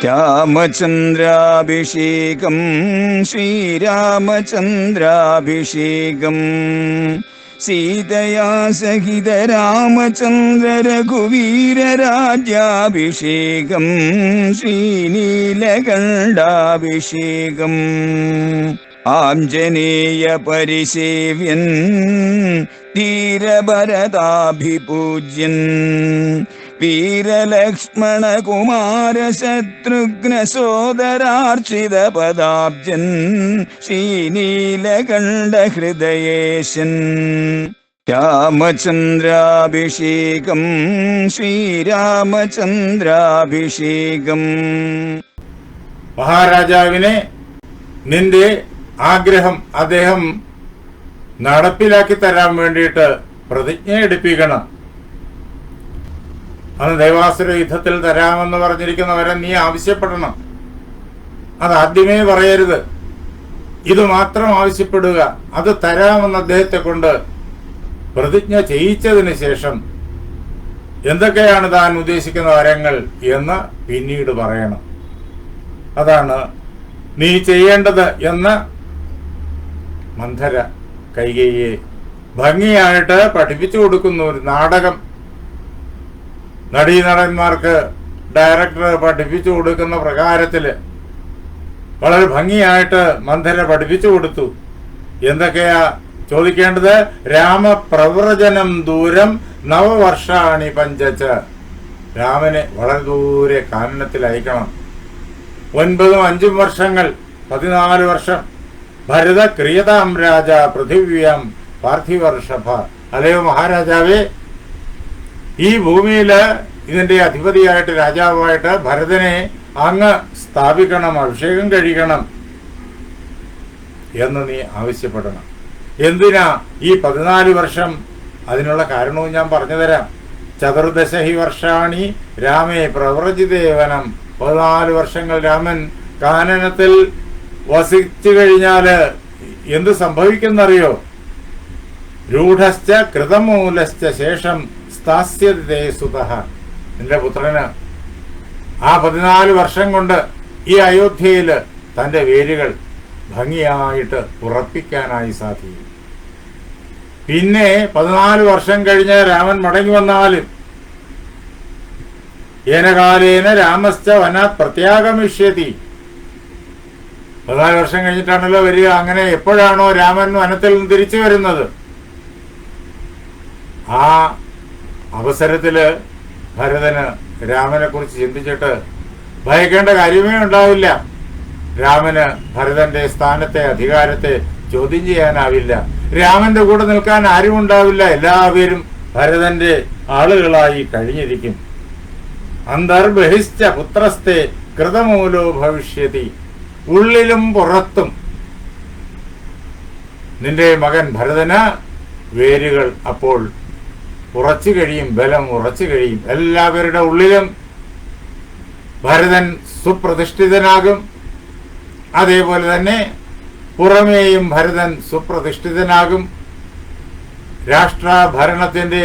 രാമചന്ദ്രാഭിഷേകം ശ്രീരാമചന്ദ്രാഭിഷേകം സീതയാ സഹിത രാമചന്ദ്ര രഘുവീരരാജ്യാഭിഷേകം ശ്രീനീലകണ്ഠാഭിഷേകം ആഞ്ജനേയ പരിസേവ്യൻ ധീരഭരതാഭിപൂജ്യൻ വീരലക്ഷ്മണ കുമാര ശത്രുഘ്ന സോദരാർച്ചിത പദാബ്ജൻ ശ്രീനീലകണ്ഠ ഹൃദയേശൻ രാമചന്ദ്രാഭിഷേകം ശ്രീരാമചന്ദ്രാഭിഷേകം. മഹാരാജാവിനെ നിന്റെ ആഗ്രഹം അദ്ദേഹം നടപ്പിലാക്കി തരാൻ വേണ്ടിയിട്ട് പ്രതിജ്ഞ എടുപ്പിക്കണം. അന്ന് ദൈവാസുര യുദ്ധത്തിൽ തരാമെന്ന് പറഞ്ഞിരിക്കുന്നവരെ നീ ആവശ്യപ്പെടണം. അത് ആദ്യമേ പറയരുത്, ഇത് മാത്രം ആവശ്യപ്പെടുക. അത് തരാമെന്ന് അദ്ദേഹത്തെ കൊണ്ട് പ്രതിജ്ഞ ചെയ്യിച്ചതിന് ശേഷം എന്തൊക്കെയാണ് താൻ ഉദ്ദേശിക്കുന്ന വരങ്ങൾ എന്ന് പിന്നീട് പറയണം. അതാണ് നീ ചെയ്യേണ്ടത് എന്ന് മന്ധര കൈകേയിയെ ഭംഗിയായിട്ട് പഠിപ്പിച്ചു കൊടുക്കുന്നു. ഒരു നാടകം നടീനടന്മാർക്ക് ഡയറക്ടർ പഠിപ്പിച്ചു കൊടുക്കുന്ന പ്രകാരത്തില് വളരെ ഭംഗിയായിട്ട് മന്ധര പഠിപ്പിച്ചു കൊടുത്തു. എന്തൊക്കെയാ ചോദിക്കേണ്ടത്? രാമപ്രവ്രജനം ദൂരം നവവർഷാണി പഞ്ചച. രാമനെ വളരെ ദൂരെ കാനനത്തിൽ അയക്കണം. 9 5 വർഷങ്ങൾ, 14 വർഷം. ഭരത ക്രിയതാം രാജ പൃഥിവ്യാം പാർത്ഥിവർഷഭ. അല്ലയോ മഹാരാജാവേ, ഈ ഭൂമിയില് ഇതിന്റെ അധിപതിയായിട്ട് രാജാവായിട്ട് ഭരതനെ അങ്ങ് സ്ഥാപിക്കണം, അഭിഷേകം കഴിക്കണം എന്ന് നീ ആവശ്യപ്പെടണം. എന്തിനാ ഈ 14 വർഷം? അതിനുള്ള കാരണവും ഞാൻ പറഞ്ഞു തരാം. ചതുർദശ ഹി വർഷാണി രാമേ പ്രവ്രജിതേവനം. 14 വർഷങ്ങൾ രാമൻ കാനനത്തിൽ വസിച്ചു കഴിഞ്ഞാല് എന്ത് സംഭവിക്കുന്നറിയോ? രൂഢശ്ച കൃതമൂലശ്ച ശേഷം സ്ഥാസ്യതേ സുതഃ. നിന്റെ പുത്രന് ആ 14 വർഷം കൊണ്ട് ഈ അയോധ്യയില് തന്റെ വേരുകൾ ഭംഗിയായിട്ട് ഉറപ്പിക്കാനായി സാധിക്കും. പിന്നെ 14 വർഷം കഴിഞ്ഞ് രാമൻ മടങ്ങി വന്നാലും ഏനകാലേന രാമശ്ച വനാത് പ്രത്യാഗമിഷ്യതി. 14 വർഷം കഴിഞ്ഞിട്ടാണല്ലോ വരിക. അങ്ങനെ എപ്പോഴാണോ രാമൻ വനത്തിൽ നിന്ന് തിരിച്ചു വരുന്നത്, ആ അവസരത്തില് ഭരതന് രാമനെ കുറിച്ച് ചിന്തിച്ചിട്ട് ഭയക്കേണ്ട കാര്യമേ ഉണ്ടാവില്ല. രാമന് ഭരതന്റെ സ്ഥാനത്തെ, അധികാരത്തെ ചോദ്യം ചെയ്യാനാവില്ല. രാമന്റെ കൂടെ നിൽക്കാൻ ആരും ഉണ്ടാവില്ല. എല്ലാവരും ഭരതന്റെ ആളുകളായി കഴിഞ്ഞിരിക്കും. അന്തർബഹിശ്ച പുത്രസ്തേ കൃതമൂലോ ഭവിഷ്യതി. ഉള്ളിലും പുറത്തും നിന്റെ മകൻ ഭരതന് വേരുകൾ അപ്പോൾ ഉറച്ചു കഴിയും, ബലം ഉറച്ചു കഴിയും. എല്ലാവരുടെ ഉള്ളിലും ഭരതൻ സുപ്രതിഷ്ഠിതനാകും. അതേപോലെ തന്നെ പുറമേയും ഭരതൻ സുപ്രതിഷ്ഠിതനാകും. രാഷ്ട്രഭരണത്തിന്റെ,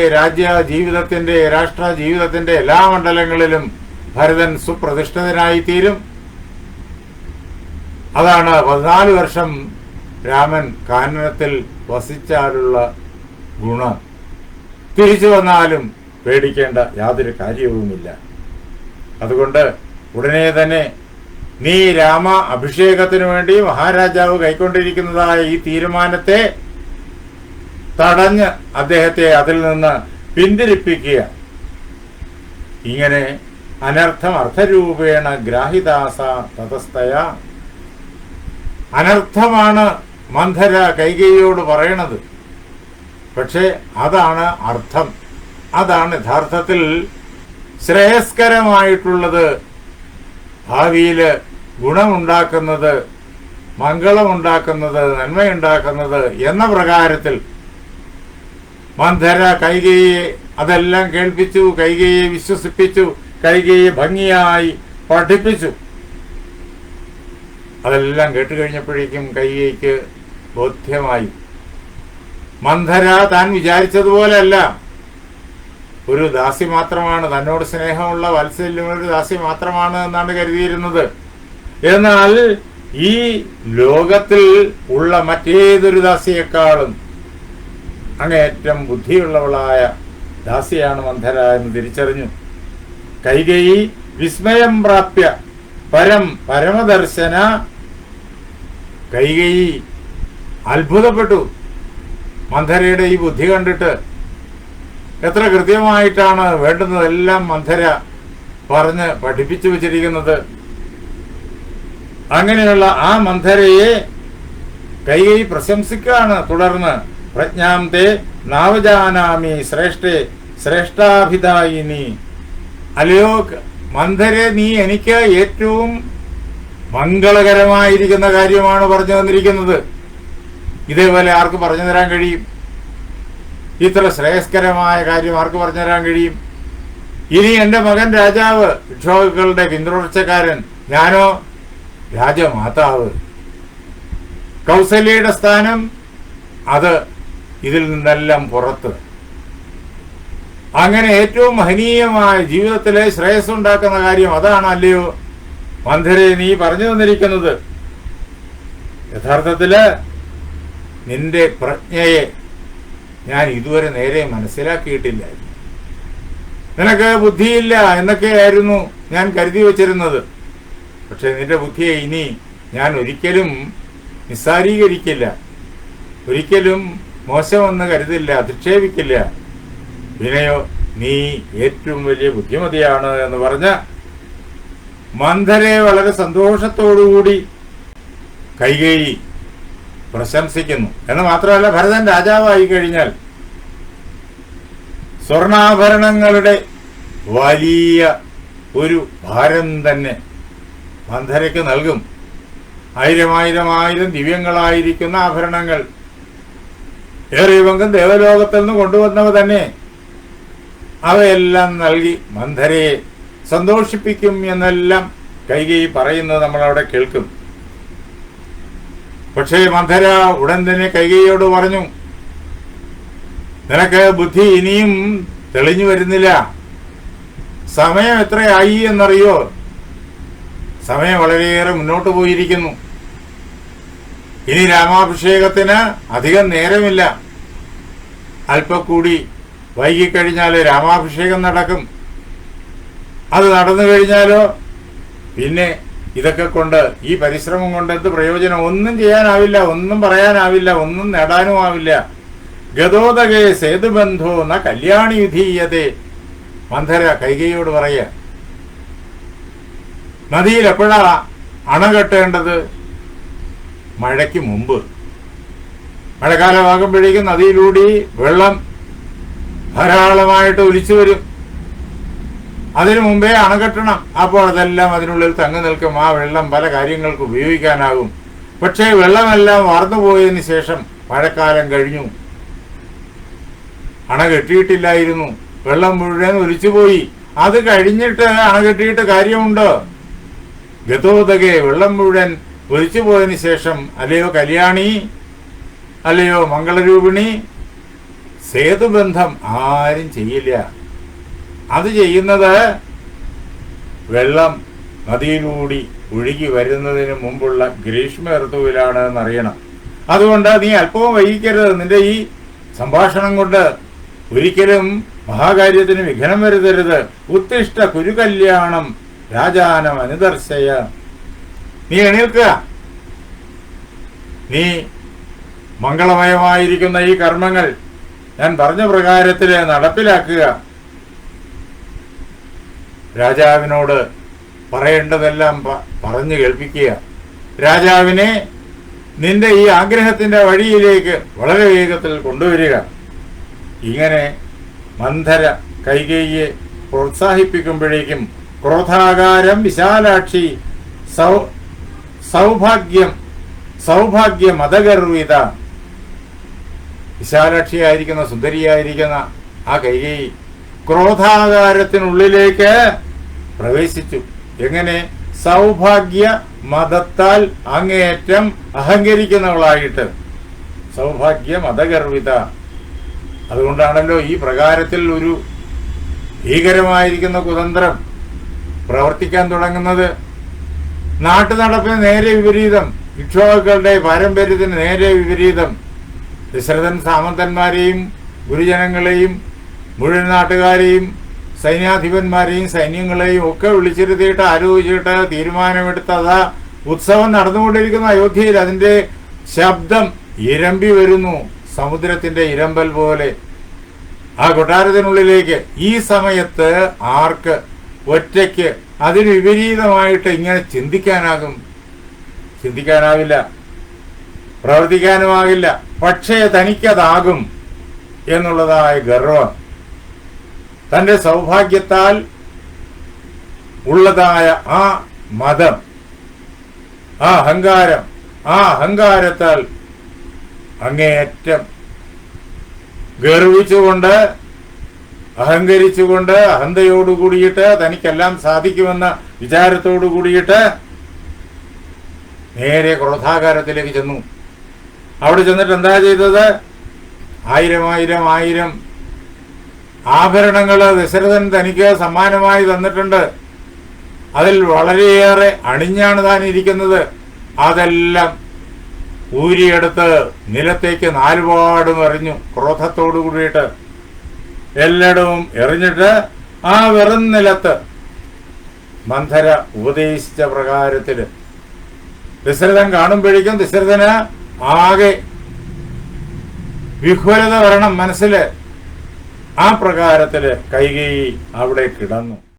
രാഷ്ട്ര ജീവിതത്തിന്റെ എല്ലാ മണ്ഡലങ്ങളിലും ഭരതൻ സുപ്രതിഷ്ഠിതനായി തീരും. അതാണ് 14 വർഷം രാമൻ കാനനത്തിൽ വസിച്ചാലുള്ള ഗുണം. തിരിച്ചു വന്നാലും പേടിക്കേണ്ട യാതൊരു കാര്യവുമില്ല. അതുകൊണ്ട് ഉടനെ തന്നെ നീ രാമ അഭിഷേകത്തിനു വേണ്ടി മഹാരാജാവ് കൈക്കൊണ്ടിരിക്കുന്നതായ ഈ തീരുമാനത്തെ തടഞ്ഞ് അദ്ദേഹത്തെ അതിൽ നിന്ന് പിന്തിരിപ്പിക്കുക. ഇങ്ങനെ അനർത്ഥം അർത്ഥരൂപേണ ഗ്രാഹിദാസ തതസ്തയ. അനർത്ഥമാണ് മന്ധര കൈകേയിയോട് പറയണത്. പക്ഷെ അതാണ് അർത്ഥം. അതാണ് യഥാർത്ഥത്തിൽ ശ്രേയസ്കരമായിട്ടുള്ളത്, ഭാവിയില് ഗുണമുണ്ടാക്കുന്നത്, മംഗളമുണ്ടാക്കുന്നത്, നന്മയുണ്ടാക്കുന്നത് എന്ന പ്രകാരത്തിൽ മന്ധര കൈകേയിയെ അതെല്ലാം കേൾപ്പിച്ചു, കൈകേയിയെ വിശ്വസിപ്പിച്ചു, കൈകേയിയെ ഭംഗിയായി പഠിപ്പിച്ചു. അതെല്ലാം കേട്ടുകഴിഞ്ഞപ്പോഴേക്കും കൈകേയിക്ക് ബോധ്യമായി, മന്ധര താൻ വിചാരിച്ചതുപോലെയല്ല. ഒരു ദാസി മാത്രമാണ്, തന്നോട് സ്നേഹമുള്ള വാത്സല്യമുള്ള ഒരു ദാസി മാത്രമാണ് എന്നാണ് കരുതിയിരുന്നത്. എന്നാൽ ഈ ലോകത്തിൽ ഉള്ള മറ്റേതൊരു ദാസിയേക്കാളും അങ്ങേയറ്റം ബുദ്ധിയുള്ളവളായ ദാസിയാണ് മന്ധര എന്ന് തിരിച്ചറിഞ്ഞു. കൈകേയി വിസ്മയം പ്രാപ്യ പരമദർശന. കൈകേയി അത്ഭുതപ്പെട്ടു മന്ധരയുടെ ഈ ബുദ്ധി കണ്ടിട്ട്. എത്ര കൃത്യമായിട്ടാണ് വേണ്ടുന്നതെല്ലാം മന്ധര പറഞ്ഞ് പഠിപ്പിച്ചു വച്ചിരിക്കുന്നത്. അങ്ങനെയുള്ള ആ മന്ധരയെ കൈകേയി പ്രശംസിക്കുകയാണ്. തുടർന്ന് പ്രജ്ഞാം തേ നാവജാനാമി ശ്രേഷ്ഠേ ശ്രേഷ്ഠാഭിധായിനി. അല്ലയോ മന്ധരെ, നീ എനിക്ക് ഏറ്റവും മംഗളകരമായിരിക്കുന്ന കാര്യമാണ് പറഞ്ഞു തന്നിരിക്കുന്നത്. ഇതേപോലെ ആർക്ക് പറഞ്ഞു തരാൻ കഴിയും? ഇത്ര ശ്രേയസ്കരമായ കാര്യം ആർക്ക് പറഞ്ഞു തരാൻ കഴിയും? ഇനി എന്റെ മകൻ രാജാവ്, ഇക്ഷ്വാകുക്കളുടെ പിന്തുടർച്ചക്കാരൻ, ഞാനോ രാജമാതാവ്. കൗസല്യയുടെ സ്ഥാനം അത് ഇതിൽ നിന്നെല്ലാം പുറത്ത്. അങ്ങനെ ഏറ്റവും മഹനീയമായ ജീവിതത്തിലെ ശ്രേയസ് ഉണ്ടാക്കുന്ന കാര്യം അതാണ് അല്ലയോ മന്ധരെ നീ പറഞ്ഞു തന്നിരിക്കുന്നത്. യഥാർത്ഥത്തില് നിന്റെ പ്രജ്ഞയെ ഞാൻ ഇതുവരെ നേരെ മനസ്സിലാക്കിയിട്ടില്ല. നിനക്ക് ബുദ്ധിയില്ല എന്നൊക്കെയായിരുന്നു ഞാൻ കരുതി വച്ചിരുന്നത്. പക്ഷെ നിന്റെ ബുദ്ധിയെ ഇനി ഞാൻ ഒരിക്കലും നിസ്സാരീകരിക്കില്ല, ഒരിക്കലും മോശമെന്ന് കരുതില്ല, അധിക്ഷേപിക്കില്ല. വിനയോ, നീ ഏറ്റവും വലിയ ബുദ്ധിമതിയാണ് എന്ന് പറഞ്ഞ് മന്ധരെ വളരെ സന്തോഷത്തോടുകൂടി കൈകേയി പ്രശംസിക്കുന്നു. എന്ന് മാത്രമല്ല, ഭരതൻ രാജാവായി കഴിഞ്ഞാൽ സ്വർണാഭരണങ്ങളുടെ വലിയ ഒരു ഭാരം തന്നെ മന്ധരയ്ക്ക് നൽകും. 1000 ദിവ്യങ്ങളായിരിക്കുന്ന ആഭരണങ്ങൾ ഏറിയ പങ്കും ദേവലോകത്തിൽ നിന്ന് കൊണ്ടുവന്നവ തന്നെ അവയെല്ലാം നൽകി മന്ധരയെ സന്തോഷിപ്പിക്കും എന്നെല്ലാം കൈകേയി പറയുന്നത് നമ്മൾ അവിടെ കേൾക്കും. പക്ഷേ മന്ധര ഉടൻ തന്നെ കൈകേയിയോട് പറഞ്ഞു, നിനക്ക് ബുദ്ധി ഇനിയും തെളിഞ്ഞു വരുന്നില്ല. സമയം എത്രയായി എന്നറിയോ? സമയം വളരെയേറെ മുന്നോട്ട് പോയിരിക്കുന്നു. ഇനി രാമാഭിഷേകത്തിന് അധികം നേരമില്ല. അല്പക്കൂടി വൈകിക്കഴിഞ്ഞാൽ രാമാഭിഷേകം നടക്കും. അത് നടന്നു കഴിഞ്ഞാലോ പിന്നെ ഇതൊക്കെ കൊണ്ട്, ഈ പരിശ്രമം കൊണ്ട് എന്ത് പ്രയോജനം? ഒന്നും ചെയ്യാനാവില്ല, ഒന്നും പറയാനാവില്ല, ഒന്നും നേടാനുമാവില്ല. ഗതോദകേ സേതുബന്ധോ ന കല്യാണി വിധീയതേ. മന്ധര കൈകേയിയോട് പറയുക, നദിയിൽ എപ്പോഴാ അണ കെട്ടേണ്ടത്? മഴയ്ക്ക് മുമ്പ്. മഴക്കാലമാകുമ്പോഴേക്കും നദിയിലൂടെ വെള്ളം ധാരാളമായിട്ട് ഒലിച്ചു വരും. അതിനു മുമ്പേ അണകെട്ടണം. അപ്പോൾ അതെല്ലാം അതിനുള്ളിൽ തങ്ങി നിൽക്കും. ആ വെള്ളം പല കാര്യങ്ങൾക്ക് ഉപയോഗിക്കാനാകും. പക്ഷേ വെള്ളമെല്ലാം വാർന്നുപോയതിനു ശേഷം മഴക്കാലം കഴിഞ്ഞു, അണ കെട്ടിയിട്ടില്ലായിരുന്നു, വെള്ളം മുഴുവൻ ഒലിച്ചുപോയി. അത് കഴിഞ്ഞിട്ട് അണ കെട്ടിയിട്ട് കാര്യമുണ്ടോ? ഗതോദകെ, വെള്ളം മുഴുവൻ ഒലിച്ചു പോയതിനു ശേഷം അല്ലയോ കല്യാണി, അല്ലയോ മംഗളരൂപിണി, സേതുബന്ധം ആരും ചെയ്യില്ല. അത് ചെയ്യുന്നത് വെള്ളം നദിയിലൂടി ഒഴുകി വരുന്നതിന് മുമ്പുള്ള ഗ്രീഷ്മ ഋതുവിലാണ് എന്നറിയണം. അതുകൊണ്ട് നീ അല്പവും വൈകിക്കരുത്. നിന്റെ ഈ സംഭാഷണം കൊണ്ട് ഒരിക്കലും മഹാകാര്യത്തിന് വിഘ്നം വരുത്തരുത്. ഉത്തിഷ്ഠ കുരുകല്യാണം രാജാനം അനുദർശയ. നീ എണീൽക്കുക. നീ മംഗളമയമായിരിക്കുന്ന ഈ കർമ്മങ്ങൾ ഞാൻ പറഞ്ഞ പ്രകാരത്തില് നടപ്പിലാക്കുക. രാജാവിനോട് പറയേണ്ടതെല്ലാം പറഞ്ഞു കേൾപ്പിക്കുക. രാജാവിനെ നിന്റെ ഈ ആഗ്രഹത്തിന്റെ വഴിയിലേക്ക് വളരെ വേഗത്തിൽ കൊണ്ടുവരിക. ഇങ്ങനെ മന്ധര കൈകേയിയെ പ്രോത്സാഹിപ്പിക്കുമ്പോഴേക്കും ക്രോധാകാരം വിശാലാക്ഷി സൗഭാഗ്യ മതഗർവിത. വിശാലാക്ഷിയായിരിക്കുന്ന സുന്ദരിയായിരിക്കുന്ന ആ കൈകേയി ക്രോധാകാരത്തിനുള്ളിലേക്ക് പ്രവേശിച്ചു. എങ്ങനെ? സൗഭാഗ്യ മതത്താൽ അങ്ങേയറ്റം അഹങ്കരിക്കുന്നവളായിട്ട്. സൗഭാഗ്യ മതഗർവിത. അതുകൊണ്ടാണല്ലോ ഈ പ്രകാരത്തിൽ ഒരു ഭീകരമായിരിക്കുന്ന കുതന്ത്രം പ്രവർത്തിക്കാൻ തുടങ്ങുന്നത്. നാട്ടു നടപ്പിന് നേരെ വിപരീതം, ഇക്ഷ്വാകുക്കളുടെ പാരമ്പര്യത്തിന് നേരെ വിപരീതം. ദശരഥൻ സാമന്തന്മാരെയും ഗുരുജനങ്ങളെയും മുഴുവൻ നാട്ടുകാരെയും സൈന്യാധിപന്മാരെയും സൈന്യങ്ങളെയും ഒക്കെ വിളിച്ചിരുത്തിയിട്ട് ആലോചിച്ചിട്ട് തീരുമാനമെടുത്തതാ ഉത്സവം നടന്നുകൊണ്ടിരിക്കുന്ന അയോധ്യയിൽ അതിന്റെ ശബ്ദം ഇരമ്പി വരുന്നു, സമുദ്രത്തിന്റെ ഇരമ്പൽ പോലെ ആ കൊട്ടാരത്തിനുള്ളിലേക്ക്. ഈ സമയത്ത് ആർക്ക് ഒറ്റയ്ക്ക് അതിന് വിപരീതമായിട്ട് ഇങ്ങനെ ചിന്തിക്കാനാകും? ചിന്തിക്കാനാവില്ല, പ്രവർത്തിക്കാനുമാകില്ല. പക്ഷേ തനിക്കതാകും എന്നുള്ളതായ ഗർവം, തന്റെ സൗഭാഗ്യത്താൽ ഉള്ളതായ ആ മതം, ആ അഹങ്കാരം, ആ അഹങ്കാരത്താൽ അങ്ങേയറ്റം ഗർവിച്ചുകൊണ്ട് അഹങ്കരിച്ചുകൊണ്ട് അഹന്തയോടുകൂടിയിട്ട് തനിക്കെല്ലാം സാധിക്കുമെന്ന വിചാരത്തോടു കൂടിയിട്ട് നേരെ ക്രോധാകാരത്തിലേക്ക് ചെന്നു. അവിടെ ചെന്നിട്ട് എന്താ ചെയ്തത്? ആയിരം ആഭരണങ്ങൾ ദശരഥൻ തനിക്ക് സമ്മാനമായി തന്നിട്ടുണ്ട്. അതിൽ വളരെയേറെ അണിഞ്ഞാണ് താൻ ഇരിക്കുന്നത്. അതെല്ലാം ഊരിയെടുത്ത് നിലത്തേക്ക് നാലുപാടും എറിഞ്ഞു. ക്രോധത്തോടു കൂടിയിട്ട് എല്ലായിടവും എറിഞ്ഞിട്ട് ആ വെറും നിലത്ത് മന്ധര ഉപദേശിച്ച പ്രകാരത്തില് ദശരഥൻ കാണുമ്പോഴേക്കും ദശരഥന് ആകെ വിഹ്വലത വരണം മനസ്സില്. ആ പ്രകാരത്തില് കൈകേയി അവിടെ കിടന്നു.